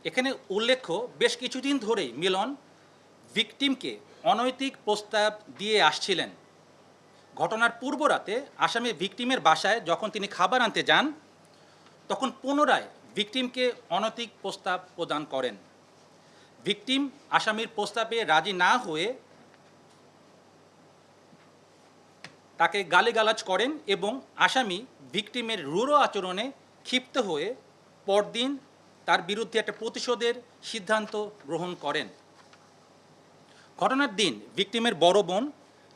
এখানে উল্লেখ্য বেশ কিছুদিন ধরেই মিলন ভিকটিমকে অনৈতিক প্রস্তাব দিয়ে আসছিলেন। ঘটনার পূর্ব রাতে আসামি ভিকটিমের বাসায় যখন তিনি খাবার আনতে যান, তখন পুনরায় ভিকটিমকে অনৈতিক প্রস্তাব প্রদান করেন। ভিকটিম আসামির প্রস্তাবে রাজি না হয়ে তাকে গালিগালাজ করেন এবং আসামি ভিকটিমের রূঢ় আচরণে ক্ষিপ্ত হয়ে পরদিন তার বিরুদ্ধে একটা প্রতিশোধের সিদ্ধান্ত গ্রহণ করেন। ঘটনার দিন ভিকটিমের বড় বোন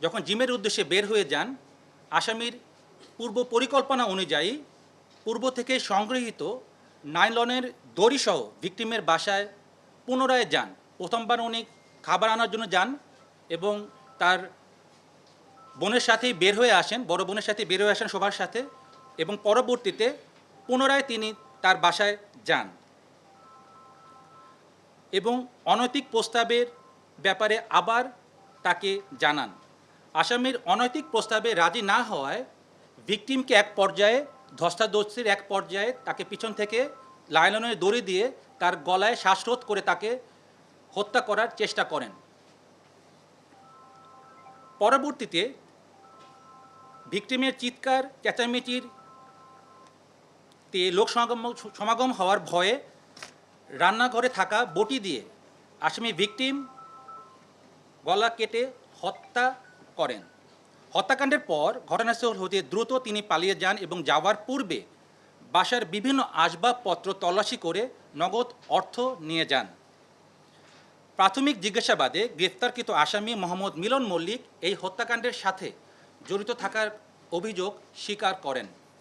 যখন জিমের উদ্দেশ্যে বের হয়ে যান, আসামির পূর্ব পরিকল্পনা অনুযায়ী পূর্ব থেকে সংগৃহীত নাইলনের দড়িসহ ভিকটিমের বাসায় পুনরায় যান। প্রথমবার উনি খাবার আনার জন্য যান এবং তার বোনের সাথেই বের হয়ে আসেন, বড় বোনের সাথে বের হয়ে আসেন সবার সাথে, এবং পরবর্তীতে পুনরায় তিনি তার বাসায় যান এবং অনৈতিক প্রস্তাবের ব্যাপারে আবার তাকে জানান। আসামির অনৈতিক প্রস্তাবে রাজি না হওয়ায় ভিকটিমকে এক পর্যায়ে ধস্তাধস্তির এক পর্যায়ে তাকে পিছন থেকে লাইলনের দড়ি দিয়ে তার গলায় শ্বাসরোধ করে তাকে হত্যা করার চেষ্টা করেন। পরবর্তীতে ভিকটিমের চিৎকার চেঁচামেচির লোক সমাগম হওয়ার ভয়ে রান্নাঘরে থাকা বটি দিয়ে আসামি ভিকটিম গলা কেটে হত্যা করেন। হত্যাকাণ্ডের পর ঘটনাস্থল হতে দ্রুত তিনি পালিয়ে যান এবং যাওয়ার পূর্বে বাসার বিভিন্ন আসবাবপত্র তল্লাশি করে নগদ অর্থ নিয়ে যান। প্রাথমিক জিজ্ঞাসাবাদে গ্রেফতারকৃত আসামি মোহাম্মদ মিলন মল্লিক এই হত্যাকাণ্ডের সাথে জড়িত থাকার অভিযোগ স্বীকার করেন।